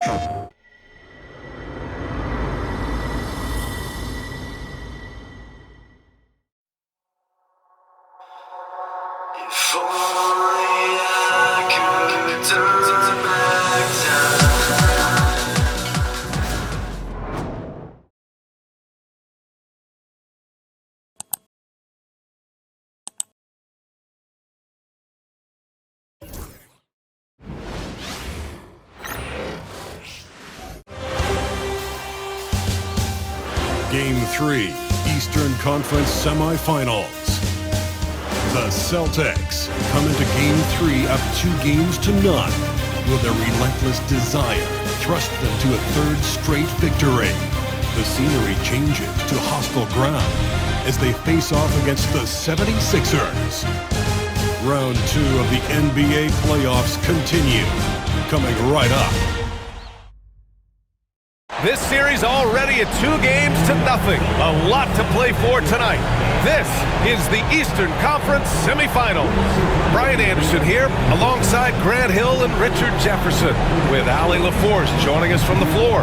If only I could turn back time. Game 3, Eastern Conference Semifinals. The Celtics come into Game 3 up 2-0. Will their relentless desire thrust them to a third straight victory? The scenery changes to hostile ground as they face off against the 76ers. Round 2 of the NBA playoffs continue, coming right up. This series already at 2-0. A lot to play for tonight. This is the Eastern Conference Semifinals. Brian Anderson here, alongside Grant Hill and Richard Jefferson, with Allie LaForce joining us from the floor.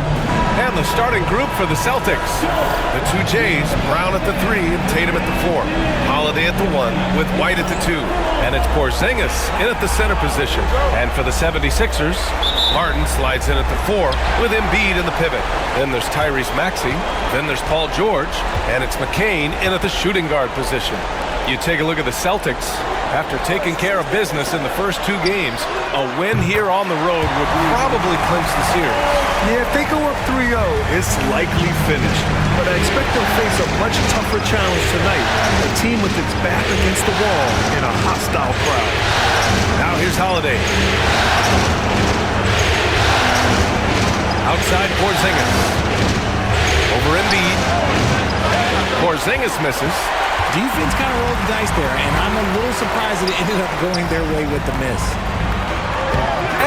And the starting group for the Celtics. The two Jays, Brown at the 3 and Tatum at the 4. Holiday at the 1 with White at the 2. And it's Porzingis in at the center position. And for the 76ers, Martin slides in at the 4 with Embiid in the pivot. Then there's Tyrese Maxey. Then there's Paul George. And it's McCain in at the shooting guard position. You take a look at the Celtics. After taking care of business in the first 2 games, a win here on the road would probably clinch the series. Yeah, if they go up 3-0, it's likely finished. But I expect they'll face a much tougher challenge tonight. A team with its back against the wall in a hostile crowd. Now here's Holiday. Outside Porzingis. Over Embiid. Porzingis misses. Defense kind of rolled the dice there, and I'm a little surprised that it ended up going their way with the miss.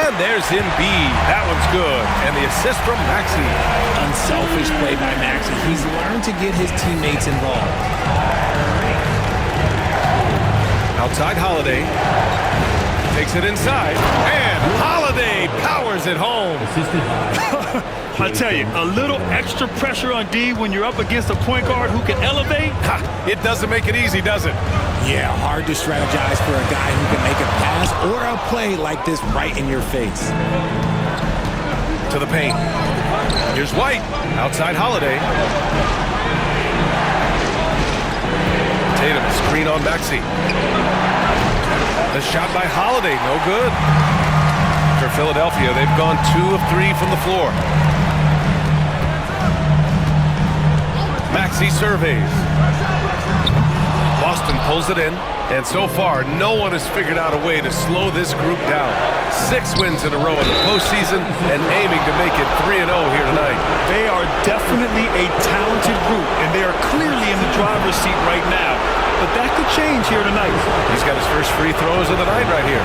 And there's Embiid. That one's good. And the assist from Maxey. Unselfish play by Maxey. He's learned to get his teammates involved. Outside Holiday. Takes it inside. And Holiday powers it home. I tell you, a little extra pressure on D when you're up against a point guard who can elevate. It doesn't make it easy, does it? Yeah, hard to strategize for a guy who can make a pass or a play like this right in your face. To the paint. Here's White. Outside Holiday. Tatum, screen on Maxey. The shot by Holiday, no good. For Philadelphia, they've gone 2 of 3 from the floor. Maxey surveys. Boston pulls it in, and so far, no one has figured out a way to slow this group down. 6 wins in a row in the postseason, and aiming to make it 3-0 here tonight. They are definitely a talented group, and they are clearly in the driver's seat right now. But that could change here tonight. He's got his first free throws of the night right here.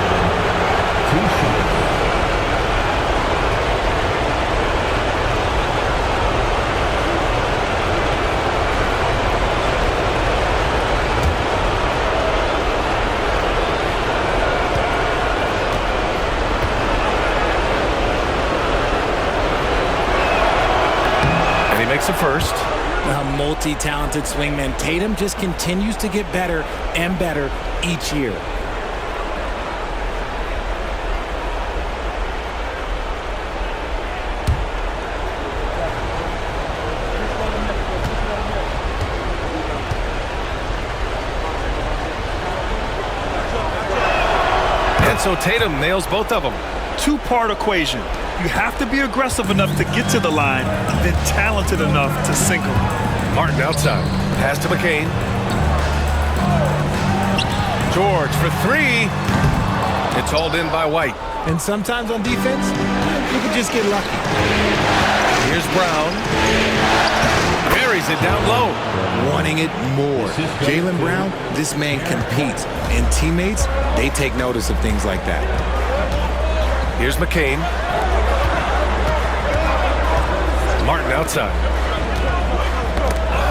Makes a first. A multi-talented swingman, Tatum just continues to get better and better each year. And so Tatum nails both of them. 2-part equation. You have to be aggressive enough to get to the line, then talented enough to sink them. Martin outside. Pass to McCain. George for 3. It's hauled in by White. And sometimes on defense, you can just get lucky. Here's Brown. Buries it down low. Wanting it more. Jaylen Brown, this man competes. And teammates, they take notice of things like that. Here's McCain. Martin outside.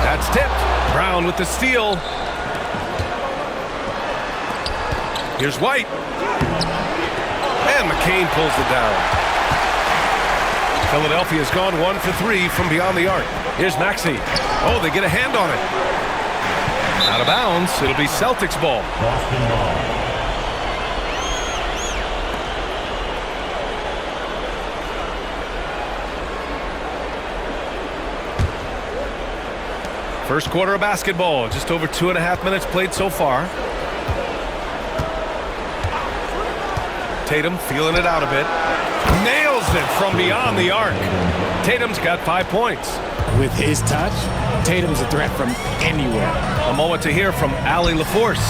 That's tipped. Brown with the steal. Here's White. And McCain pulls it down. Philadelphia's gone 1 for 3 from beyond the arc. Here's Maxey. Oh, they get a hand on it. Out of bounds. It'll be Celtics ball. Boston ball. First quarter of basketball. Just over 2.5 minutes played so far. Tatum feeling it out a bit. Nails it from beyond the arc. Tatum's got 5 points. With his touch, Tatum's a threat from anywhere. A moment to hear from Allie LaForce.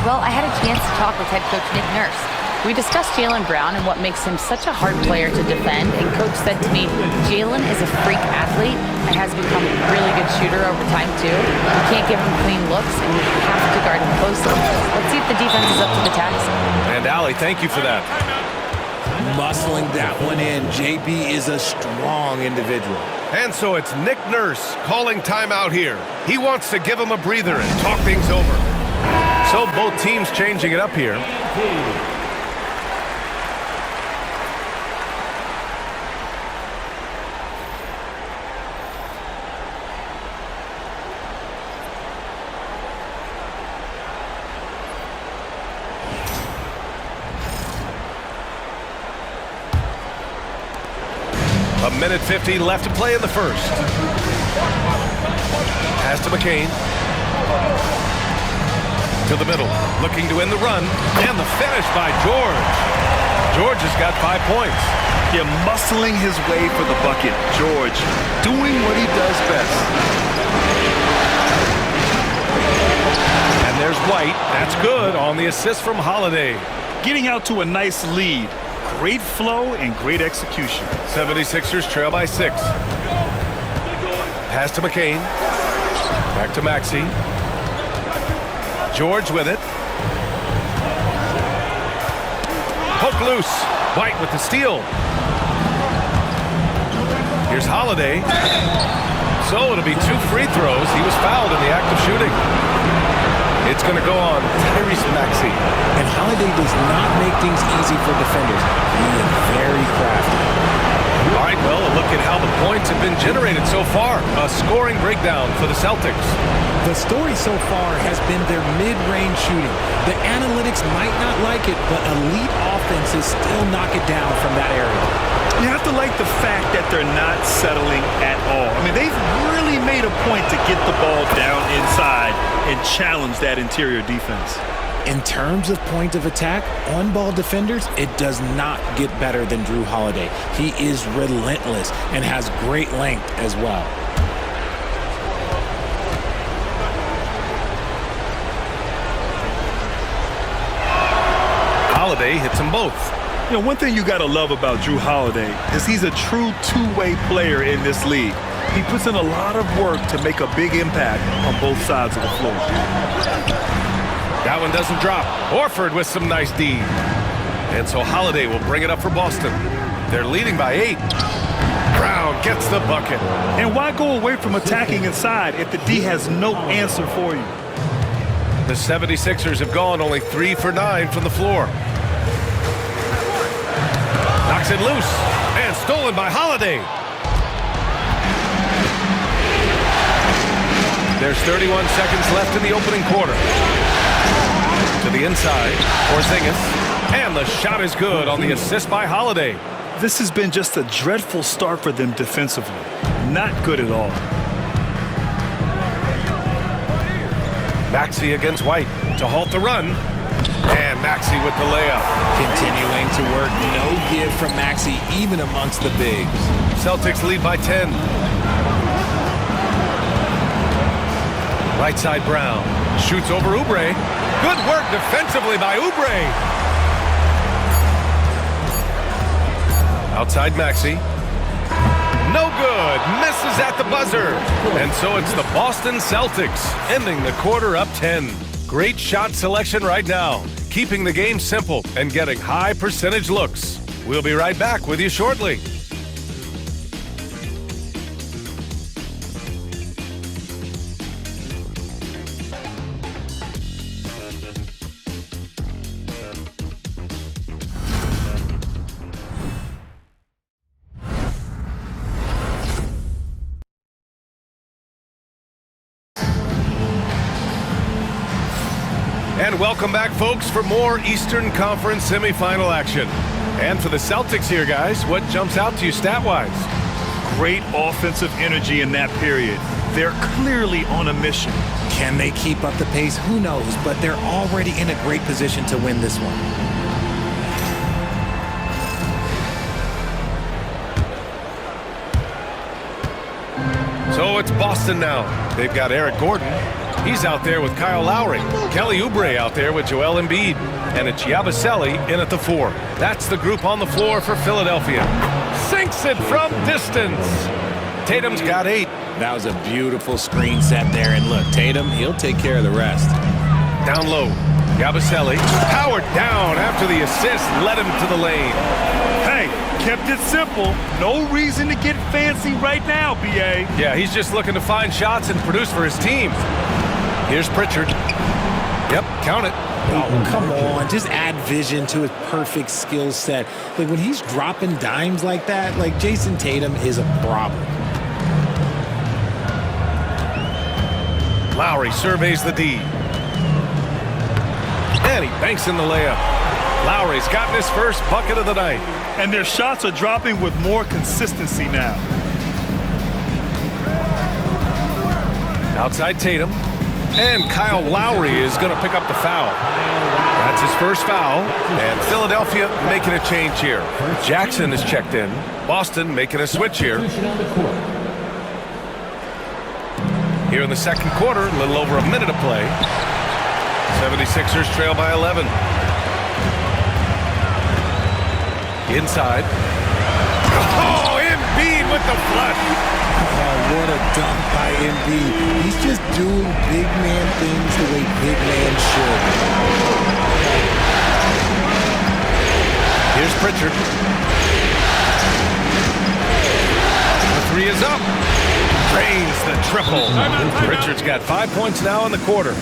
Well, I had a chance to talk with head coach Nick Nurse. We discussed Jaylen Brown and what makes him such a hard player to defend, and coach said to me, Jaylen is a freak athlete and has become a really good shooter over time too. You can't give him clean looks, and you have to guard him closely. Let's see if the defense is up to the task. And Allie, thank you for that. Muscling that one in. JB is a strong individual. And so it's Nick Nurse calling timeout here. He wants to give him a breather and talk things over. So both teams changing it up here. A minute 50 left to play in the first. Pass to McCain. To the middle, looking to end the run, and the finish by George. George has got 5 points. Yeah, muscling his way for the bucket. George doing what he does best. And there's White. That's good on the assist from Holiday. Getting out to a nice lead. Great flow and great execution. 76ers trail by 6. Pass to McCain. Back to Maxey. George with it. Poke loose. White with the steal. Here's Holiday. So it'll be 2 free throws. He was fouled in the act of shooting. It's going to go on Tyrese Maxey. And Holiday does not make things easy for defenders. He is very crafty. All right, well, a look at how the points have been generated so far. A scoring breakdown for the Celtics. The story so far has been their mid-range shooting. The analytics might not like it, but elite offenses still knock it down from that area. You have to like the fact that they're not settling at all. I mean, they've really made a point to get the ball down inside and challenge that interior defense. In terms of point of attack, on-ball defenders, it does not get better than Drew Holiday. He is relentless and has great length as well. Holiday hits them both. You know, one thing you got to love about Drew Holiday is he's a true two-way player in this league. He puts in a lot of work to make a big impact on both sides of the floor. That one doesn't drop. Horford with some nice D. And so Holiday will bring it up for Boston. They're leading by 8. Brown gets the bucket. And why go away from attacking inside if the D has no answer for you? The 76ers have gone only 3 for 9 from the floor. Knocks it loose. And stolen by Holiday. There's 31 seconds left in the opening quarter. To the inside, Porzingis, and the shot is good on the assist by Holiday. This has been just a dreadful start for them defensively. Not good at all. Maxey against White to halt the run, and Maxey with the layup. Continuing to work, no give from Maxey, even amongst the bigs. Celtics lead by 10. Right side Brown shoots over Oubre. Good work defensively by Oubre. Outside Maxey. No good. Misses at the buzzer. And so it's the Boston Celtics ending the quarter up 10. Great shot selection right now. Keeping the game simple and getting high percentage looks. We'll be right back with you shortly. And welcome back, folks, for more Eastern Conference semifinal action. And for the Celtics here, guys, what jumps out to you stat-wise? Great offensive energy in that period. They're clearly on a mission. Can they keep up the pace? Who knows, but they're already in a great position to win this one. So it's Boston now. They've got Eric Gordon. He's out there with Kyle Lowry. Kelly Oubre out there with Joel Embiid. And it's Yabusele in at the 4. That's the group on the floor for Philadelphia. Sinks it from distance. Tatum's got 8. That was a beautiful screen set there. And look, Tatum, he'll take care of the rest. Down low. Yabusele powered down after the assist led him to the lane. Hey, kept it simple. No reason to get fancy right now, B.A. Yeah, he's just looking to find shots and produce for his team. Here's Pritchard. Yep, count it. Oh, come on. Just add vision to his perfect skill set. Like, when he's dropping dimes like that, like, Jason Tatum is a problem. Lowry surveys the D. And he banks in the layup. Lowry's gotten his first bucket of the night. And their shots are dropping with more consistency now. Outside Tatum. And Kyle Lowry is going to pick up the foul. That's his first foul. And Philadelphia making a change here. Jackson is checked in. Boston making a switch here. Here in the second quarter, a little over a minute of play. 76ers trail by 11. Inside. Oh, Embiid with the flush. Oh, what a dunk by Embiid. He's just doing big man things the way big man should. Here's Pritchard. The 3 is up. Drains the triple. Pritchard's got 5 points now in the quarter.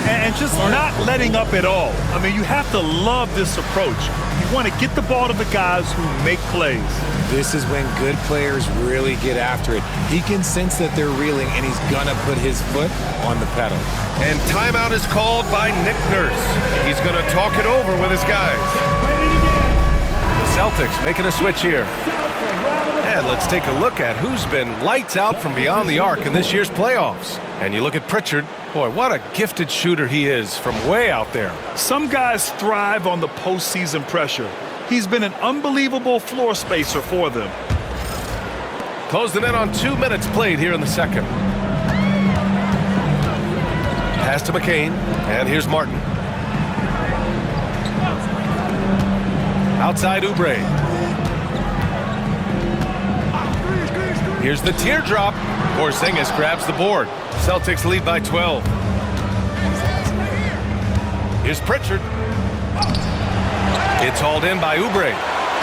And just not letting up at all. I mean, you have to love this approach. You want to get the ball to the guys who make plays. This is when good players really get after it. He can sense that they're reeling, and he's going to put his foot on the pedal. And timeout is called by Nick Nurse. He's going to talk it over with his guys. The Celtics making a switch here. And let's take a look at who's been lights out from beyond the arc in this year's playoffs. And you look at Pritchard. Boy, what a gifted shooter he is from way out there. Some guys thrive on the postseason pressure. He's been an unbelievable floor spacer for them. Close them in on 2 minutes played here in the second. Pass to McCain, and here's Martin. Outside Oubre. Here's the teardrop. Porzingis grabs the board. Celtics lead by 12. Here's Pritchard. It's hauled in by Oubre.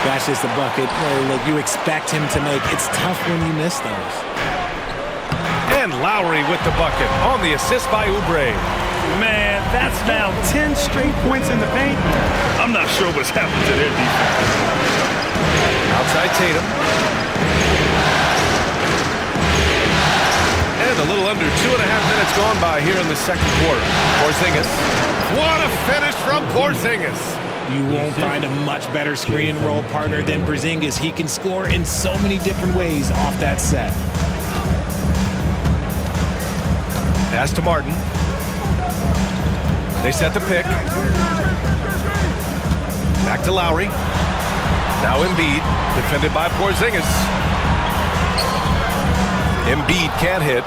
That's just the bucket. Look, you expect him to make. It's tough when you miss those. And Lowry with the bucket on the assist by Oubre. Man, that's now 10 straight points in the paint. I'm not sure what's happened to their defense. Outside Tatum. And a little under 2.5 minutes gone by here in the second quarter. Porzingis. What a finish from Porzingis. You won't find a much better screen and roll partner than Porzingis. He can score in so many different ways off that set. Pass to Martin. They set the pick. Back to Lowry. Now Embiid, defended by Porzingis. Embiid can't hit.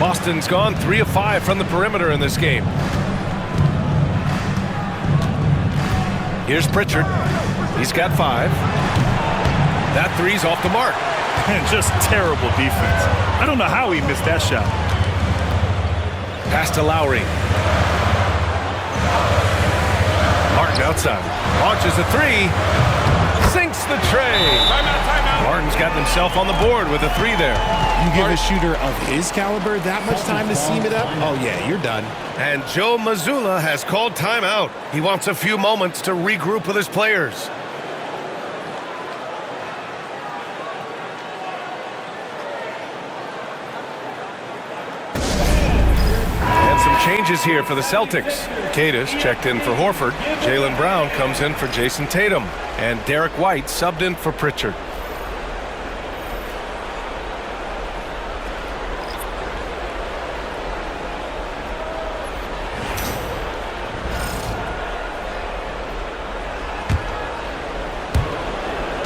Boston's gone 3 of 5 from the perimeter in this game. Here's Pritchard. He's got 5. That 3's off the mark. And just terrible defense. I don't know how he missed that shot. Pass to Lowry. Martin outside. Launches a 3. Sinks the tray. Martin's gotten himself on the board with a 3 there. You give a shooter of his caliber that much time to seam it up? Oh, yeah, you're done. And Joe Mazzulla has called timeout. He wants a few moments to regroup with his players. some changes here for the Celtics. Cadis checked in for Horford. Jaylen Brown comes in for Jason Tatum. And Derek White subbed in for Pritchard.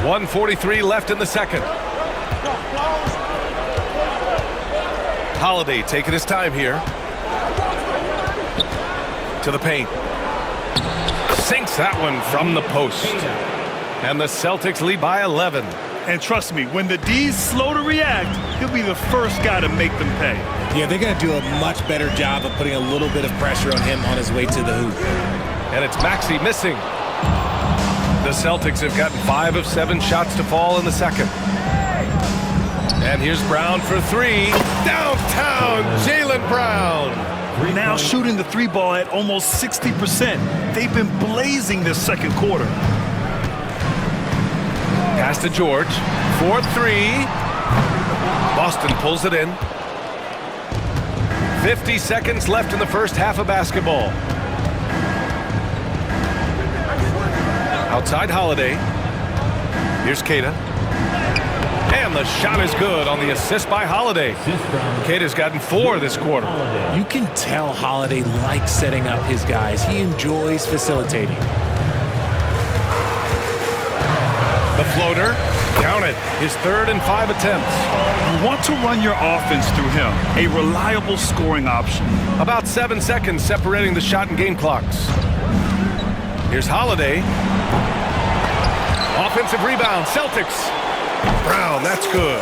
.143 left in the second. Holiday taking his time here. To the paint. Sinks that one from the post. And the Celtics lead by 11. And trust me, when the D's slow to react, he'll be the first guy to make them pay. Yeah, they're going to do a much better job of putting a little bit of pressure on him on his way to the hoop. And it's Maxey missing. The Celtics have gotten 5 of 7 shots to fall in the second. And here's Brown for 3. Downtown, Jaylen Brown. Now shooting the 3 ball at almost 60%. They've been blazing this second quarter. Pass to George. 4-3. Boston pulls it in. 50 seconds left in the first half of basketball. Outside Holiday. Here's Queta. And the shot is good on the assist by Holiday. Queta's gotten 4 this quarter. You can tell Holiday likes setting up his guys. He enjoys facilitating. The floater. Down it. His 3rd and 5 attempts. You want to run your offense through him. A reliable scoring option. About 7 seconds separating the shot and game clocks. Here's Holiday. Offensive rebound. Celtics. Brown, that's good.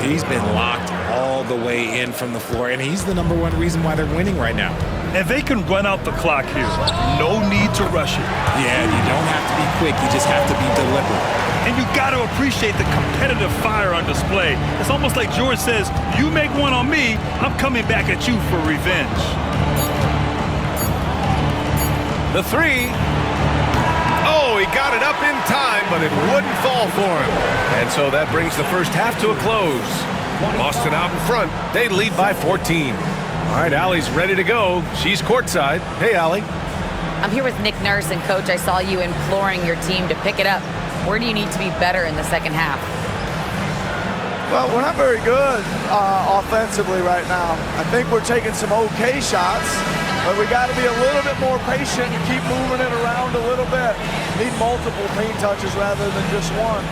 He's been locked all the way in from the floor, and he's the #1 reason why they're winning right now. And they can run out the clock here. No need to rush it. Yeah, you don't have to be quick. You just have to be deliberate. And you got to appreciate the competitive fire on display. It's almost like George says, you make one on me, I'm coming back at you for revenge. The 3. Oh, he got it up in time, but it wouldn't fall for him. And so that brings the first half to a close. Boston out in front. They lead by 14. All right, Allie's ready to go. She's courtside. Hey, Allie. I'm here with Nick Nurse, and Coach, I saw you imploring your team to pick it up. Where do you need to be better in the second half? Well, we're not very good offensively right now. I think we're taking some okay shots, but we got to be a little bit more patient and keep moving it around a little bit. Need multiple paint touches rather than just one.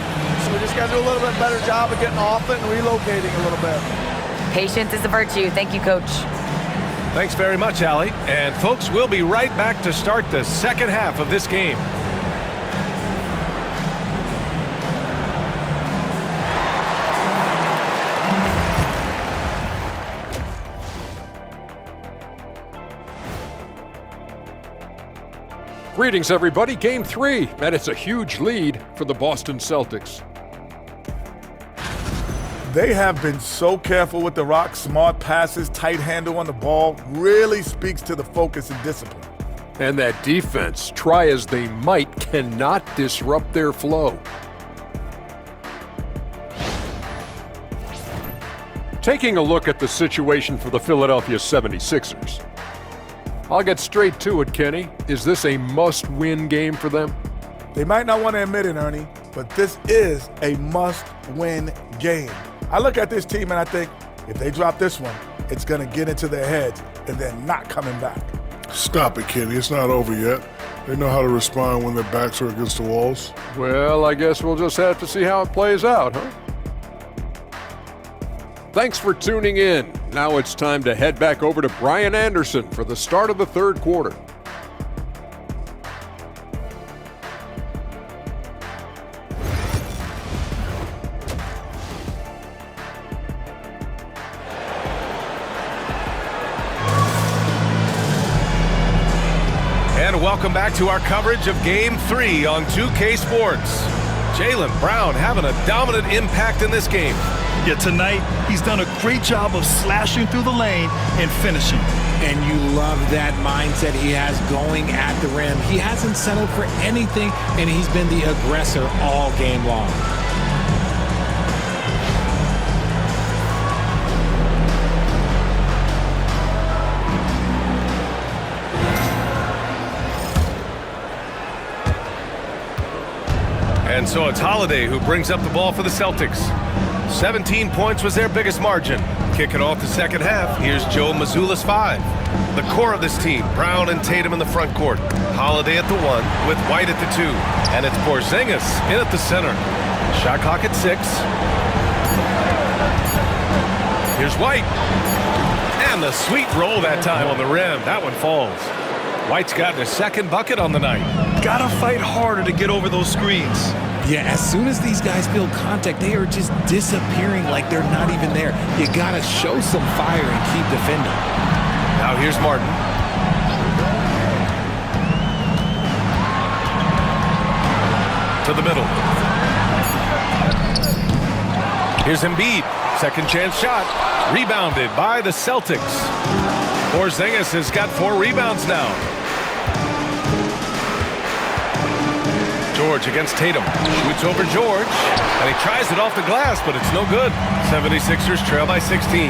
So we just got to do a little bit better job of getting off it and relocating a little bit. Patience is a virtue. Thank you, Coach. Thanks very much, Allie. And folks, we'll be right back to start the second half of this game. Greetings, everybody. Game 3, and it's a huge lead for the Boston Celtics. They have been so careful with the rock. Smart passes, tight handle on the ball, really speaks to the focus and discipline. And that defense, try as they might, cannot disrupt their flow. Taking a look at the situation for the Philadelphia 76ers. I'll get straight to it, Kenny. Is this a must-win game for them? They might not want to admit it, Ernie, but this is a must-win game. I look at this team and I think, if they drop this one, it's going to get into their heads and they're not coming back. Stop it, Kenny. It's not over yet. They know how to respond when their backs are against the walls. Well, I guess we'll just have to see how it plays out, huh? Thanks for tuning in. Now it's time to head back over to Brian Anderson for the start of the third quarter. And welcome back to our coverage of Game 3 on 2K Sports. Jaylen Brown having a dominant impact in this game. Yet tonight, he's done a great job of slashing through the lane and finishing. And you love that mindset he has going at the rim. He hasn't settled for anything, and he's been the aggressor all game long. And so it's Holiday who brings up the ball for the Celtics. 17 points was their biggest margin. Kicking off the second half, here's Joe Mazzulla's 5. The core of this team, Brown and Tatum in the front court. Holiday at the 1 with White at the 2. And it's Porzingis in at the center. Shot clock at 6. Here's White. And the sweet roll that time on the rim. That one falls. White's gotten his second bucket on the night. Gotta fight harder to get over those screens. Yeah, as soon as these guys feel contact, they are just disappearing like they're not even there. You gotta show some fire and keep defending. Now here's Martin. To the middle. Here's Embiid. Second chance shot. Rebounded by the Celtics. Porzingis has got 4 rebounds now. George against Tatum. Shoots over George. And he tries it off the glass, but it's no good. 76ers trail by 16.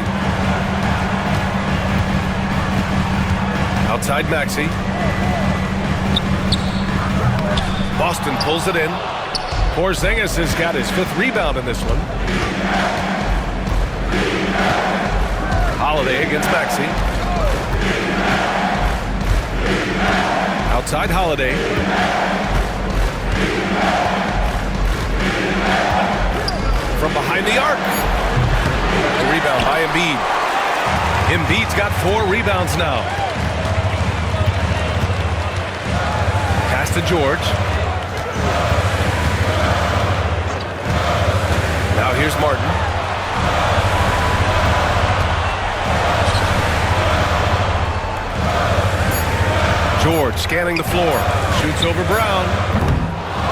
Outside Maxey. Boston pulls it in. Porzingis has got his 5th rebound in this one. Holiday against Maxey. Outside Holiday. From behind the arc. A rebound by Embiid. Embiid's got 4 rebounds now. Pass to George. Now here's Martin. George scanning the floor. Shoots over Brown.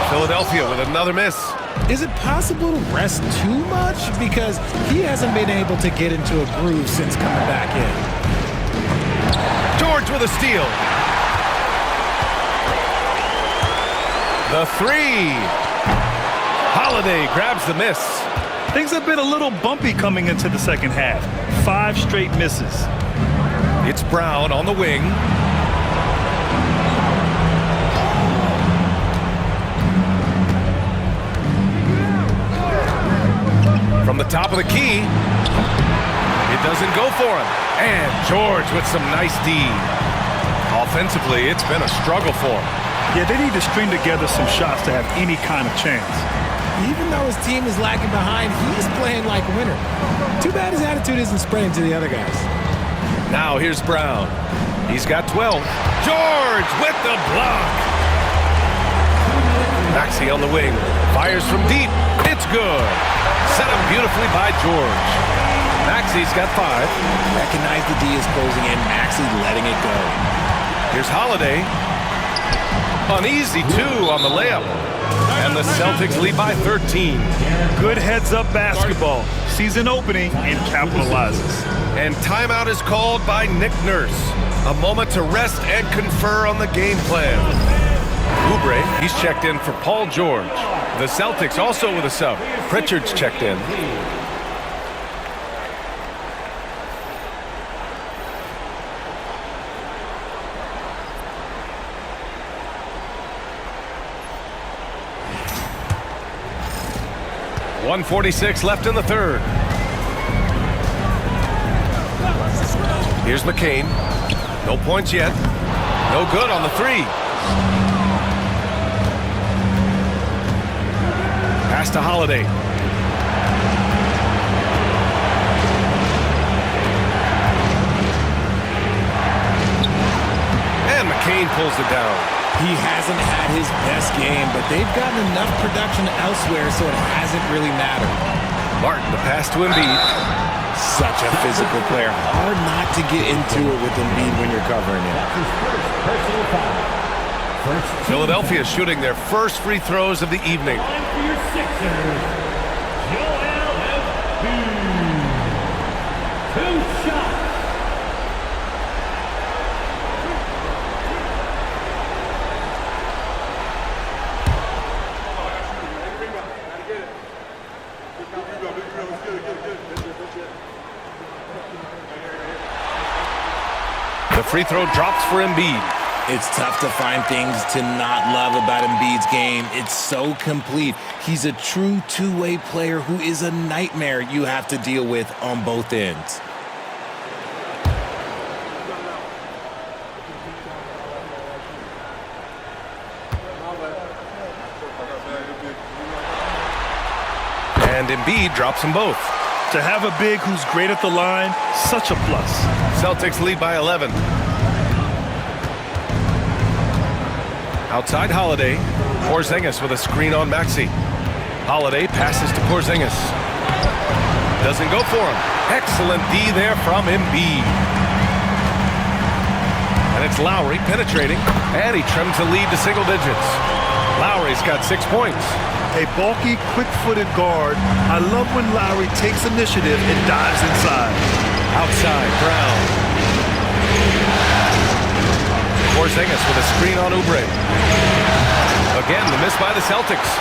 Philadelphia with another miss. Is it possible to rest too much? Because he hasn't been able to get into a groove since coming back in. George with a steal. The 3. Holiday grabs the miss. Things have been a little bumpy coming into the second half. 5 straight misses. It's Brown on the wing. From the top of the key, it doesn't go for him. And George with some nice D. Offensively, it's been a struggle for him. Yeah, they need to string together some shots to have any kind of chance. Even though his team is lagging behind, he's playing like a winner. Too bad his attitude isn't spreading to the other guys. Now here's Brown. He's got 12. George with the block. Maxey on the wing. Fires from deep. It's good. Set up beautifully by George. Maxey's got 5. Recognize the D is closing in. Maxey letting it go. Here's Holiday. An easy 2 on the layup. And the Celtics lead by 13. Good heads-up basketball. Season opening and capitalizes. And timeout is called by Nick Nurse. A moment to rest and confer on the game plan. Oubre, he's checked in for Paul George. The Celtics also with a sub. Pritchard's checked in. .146 left in the third. Here's McCain. No points yet. No good on the 3. Pass to Holiday. And McCain pulls it down. He hasn't had his best game, but they've gotten enough production elsewhere, so it hasn't really mattered. Martin, the pass to Embiid. Such a physical player. Hard not to get into it with Embiid when you're covering him. Philadelphia shooting their first free throws of the evening. The free throw drops for Embiid. It's tough to find things to not love about Embiid's game. It's so complete. He's a true two-way player who is a nightmare you have to deal with on both ends. And Embiid drops them both. To have a big who's great at the line, such a plus. Celtics lead by 11. Outside Holiday. Porzingis with a screen on Maxey. Holiday passes to Porzingis. Doesn't go for him. Excellent D there from Embiid. And it's Lowry penetrating. And he trims the lead to single digits. Lowry's got 6 points. A bulky, quick-footed guard. I love when Lowry takes initiative and dives inside. Outside, Brown. Porzingis with a screen on Oubre. Again, the miss by the Celtics.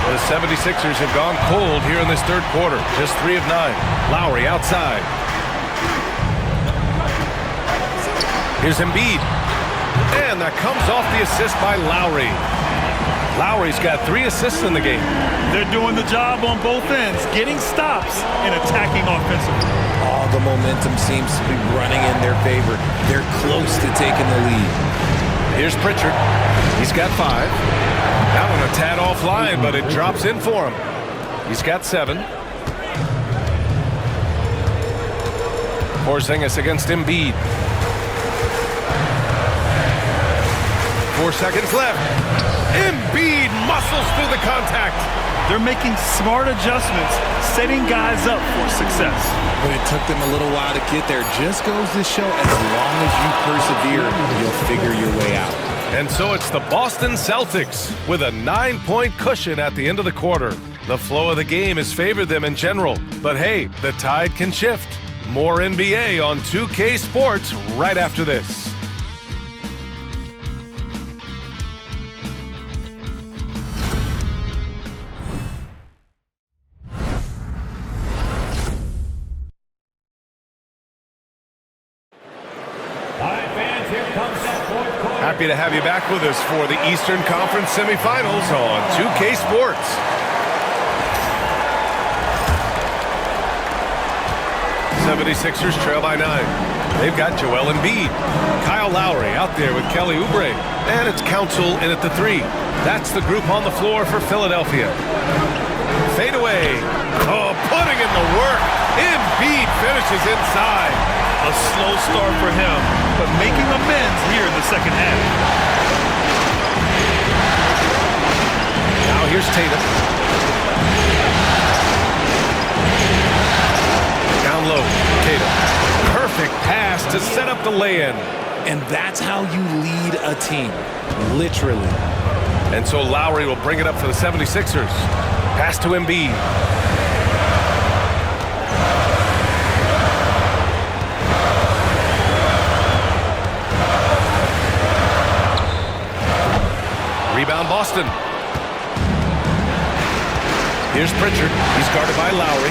The 76ers have gone cold here in this third quarter. Just 3 of 9. Lowry outside. Here's Embiid. And that comes off the assist by Lowry. Lowry's got 3 assists in the game. They're doing the job on both ends, getting stops and attacking offensively. All the momentum seems to be running in their favor. They're close to taking the lead. Here's Pritchard. He's got 5. That one a tad offline, but it drops in for him. He's got 7. Porzingis against Embiid. 4 seconds left. Embiid muscles through the contact. They're making smart adjustments, setting guys up for success. But it took them a little while to get there. Just goes to show as long as you persevere, you'll figure your way out. And so it's the Boston Celtics with a 9-point cushion at the end of the quarter. The flow of the game has favored them in general. But hey, the tide can shift. More NBA on 2K Sports right after this. Happy to have you back with us for the Eastern Conference semifinals on 2K Sports. '76ers trail by 9. They've got Joel Embiid. Kyle Lowry out there with Kelly Oubre. And it's Council in at the 3. That's the group on the floor for Philadelphia. Fade away. Oh, putting in the work. Embiid finishes inside. A slow start for him, but making amends here in the second half. Now here's Tatum. Down low, Tatum. Perfect pass to set up the lay-in. And that's how you lead a team, literally. And so Lowry will bring it up for the 76ers. Pass to Embiid. Rebound Boston. Here's Pritchard. He's guarded by Lowry.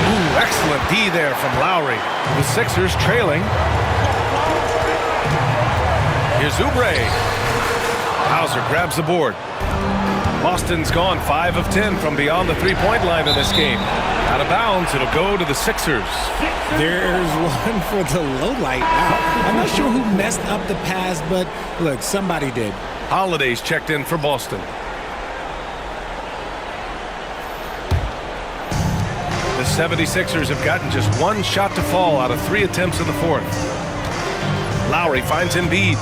Ooh, excellent D there from Lowry. The Sixers trailing. Here's Oubre. Hauser grabs the board. Boston's gone 5 of 10 from beyond the three-point line in this game. Out of bounds, it'll go to the Sixers. There's one for the low light. Wow. I'm not sure who messed up the pass, but look, somebody did. Holiday's checked in for Boston. The 76ers have gotten just 1 shot to fall out of 3 attempts in the fourth. Lowry finds Embiid.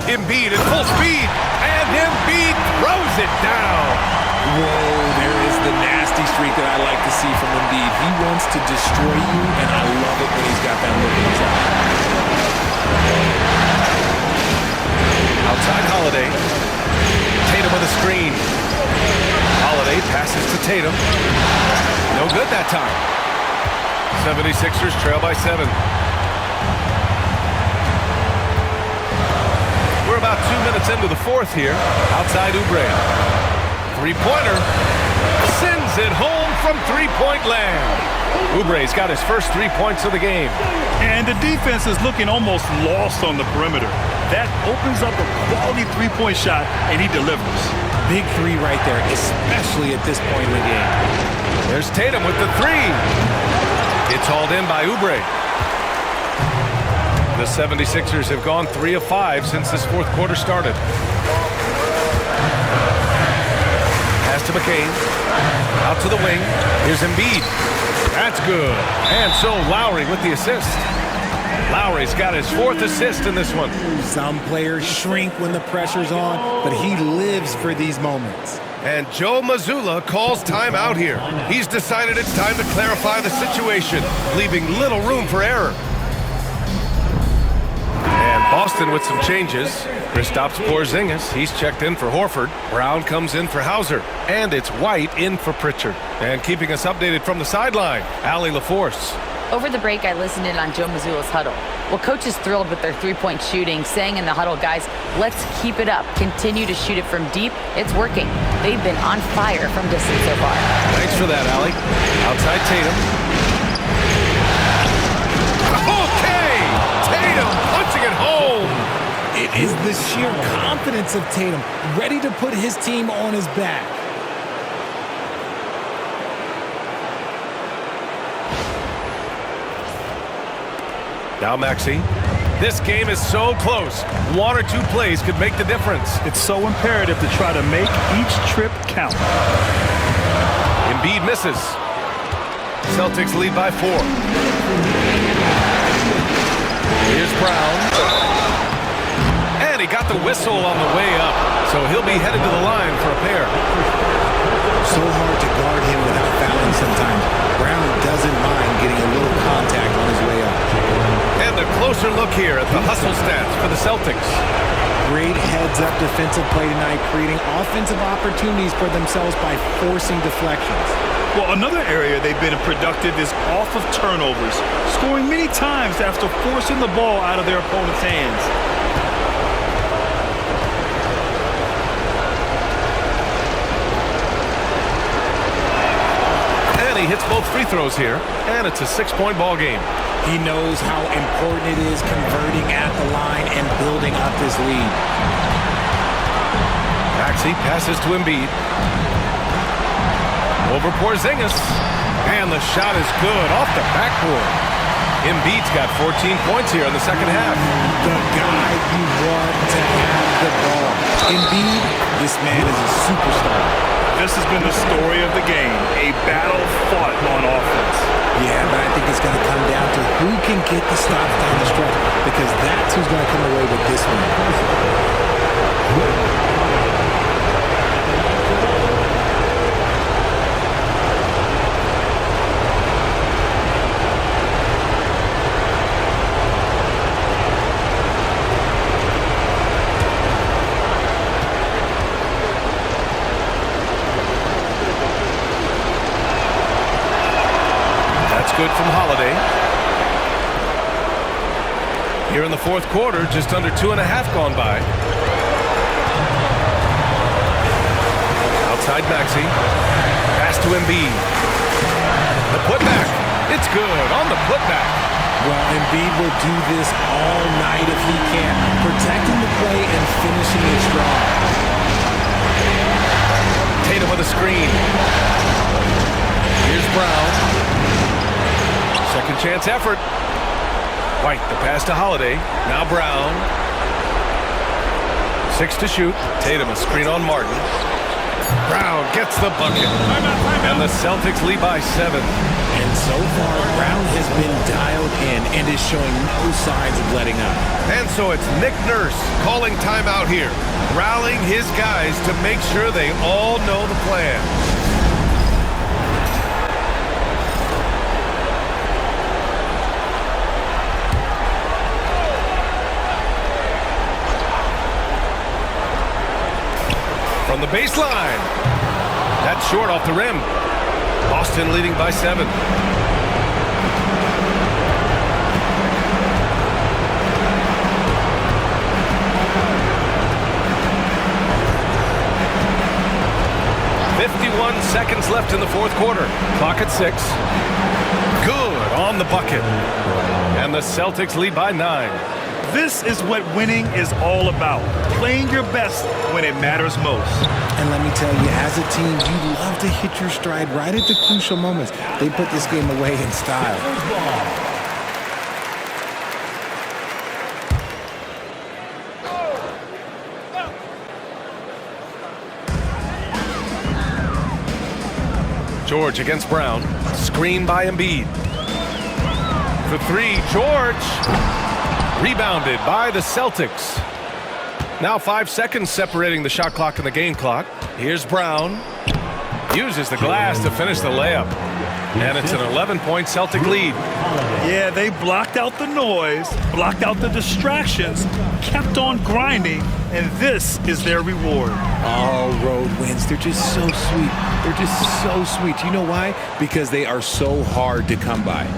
Embiid at full speed, and Embiid throws it down. Whoa, there is the nasty streak that I like to see from Embiid. He wants to destroy you, and I love it when he's got that look in his eye. Outside Holiday. Tatum with a screen. Holiday passes to Tatum. No good that time. 76ers trail by 7. We're about 2 minutes into the fourth here. Outside Oubre. Three-pointer. Sends it home from three-point land. Oubre's got his first 3 points of the game. And the defense is looking almost lost on the perimeter. That opens up a quality three-point shot, and he delivers. Big three right there, especially at this point in the game. There's Tatum with the three. It's hauled in by Oubre. The 76ers have gone 3 of 5 since this fourth quarter started. Pass to McCain. Out to the wing. Here's Embiid. That's good. And so Lowry with the assist. Lowry's got his 4th assist in this one. Some players shrink when the pressure's on, but he lives for these moments. And Joe Mazzulla calls timeout here. He's decided it's time to clarify the situation, leaving little room for error. And Boston with some changes. Kristaps Porzingis, he's checked in for Horford. Brown comes in for Hauser. And it's White in for Pritchard. And keeping us updated from the sideline, Allie LaForce. Over the break, I listened in on Joe Mazzulla's huddle. Well, coach is thrilled with their three-point shooting, saying in the huddle, guys, let's keep it up. Continue to shoot it from deep. It's working. They've been on fire from distance so far. Thanks for that, Allie. Outside Tatum. Okay! Tatum punching it home! It is the sheer confidence of Tatum, ready to put his team on his back. Now Maxey. This game is so close. 1 or 2 plays could make the difference. It's so imperative to try to make each trip count. Embiid misses. Celtics lead by 4. Here's Brown. And he got the whistle on the way up. So he'll be headed to the line for a pair. So hard to guard him without fouling sometimes. Brown doesn't mind getting a little contact on his way up. And a closer look here at the hustle stats for the Celtics. Great heads-up defensive play tonight, creating offensive opportunities for themselves by forcing deflections. Well, another area they've been productive is off of turnovers, scoring many times after forcing the ball out of their opponent's hands. And he hits both free throws here, and it's a 6-point ball game. He knows how important it is converting at the line and building up this lead. Maxey passes to Embiid. Over Porzingis. And the shot is good off the backboard. Embiid's got 14 points here in the second half. The guy you want to have the ball. Embiid, this man is a superstar. This has been the story of the game, a battle fought on offense. Yeah, but I think it's going to come down to who can get the stops down the stretch, because that's who's going to come away with this one. Good from Holiday. Here in the fourth quarter, just under 2.5 gone by. Outside Maxey. Pass to Embiid. The putback. It's good on the putback. Well, Embiid will do this all night if he can, protecting the play and finishing it strong. Tatum with a screen. Here's Brown. Second chance effort. White, the pass to Holiday. Now Brown. 6 to shoot. Tatum a screen on Martin. Brown gets the bucket. And the Celtics lead by 7. And so far, Brown has been dialed in and is showing no signs of letting up. And so it's Nick Nurse calling timeout here, rallying his guys to make sure they all know the plan. From the baseline. That's short off the rim. Boston leading by 7. .51 seconds left in the fourth quarter. Clock at 6. on the bucket. And the Celtics lead by 9. This is what winning is all about. Playing your best when it matters most. And let me tell you, as a team, you love to hit your stride right at the crucial moments. They put this game away in style. George against Brown. Screen by Embiid. For 3, George. Rebounded by the Celtics. Now 5 seconds separating the shot clock and the game clock. Here's Brown. Uses the glass to finish the layup. And it's an 11-point Celtic lead. Yeah, they blocked out the noise, blocked out the distractions, kept on grinding, and this is their reward. All road wins. They're just so sweet. They're just so sweet. You know why? Because they are so hard to come by.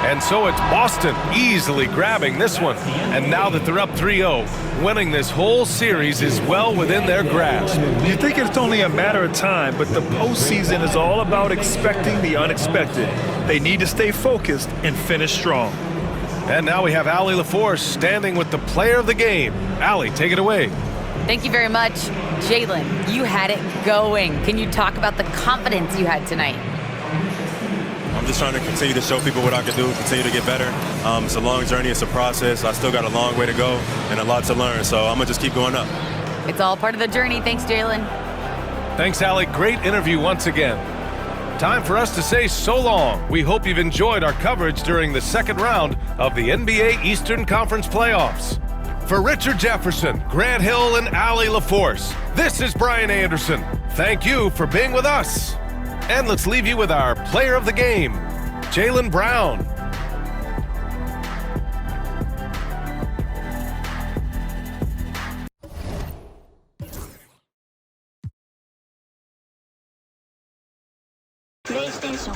And so it's Boston easily grabbing this one. And now that they're up 3-0, winning this whole series is well within their grasp. You think it's only a matter of time, but the postseason is all about expecting the unexpected. They need to stay focused and finish strong. And now we have Allie LaForce standing with the player of the game. Allie, take it away. Thank you very much. Jalen, you had it going. Can you talk about the confidence you had tonight? I'm just trying to continue to show people what I can do, continue to get better. It's a long journey, it's a process. I still got a long way to go and a lot to learn, so I'm going to just keep going up. It's all part of the journey. Thanks, Jalen. Thanks, Allie. Great interview once again. Time for us to say so long. We hope you've enjoyed our coverage during the second round of the NBA Eastern Conference playoffs. For Richard Jefferson, Grant Hill, and Allie LaForce, this is Brian Anderson. Thank you for being with us. And let's leave you with our player of the game, Jaylen Brown. PlayStation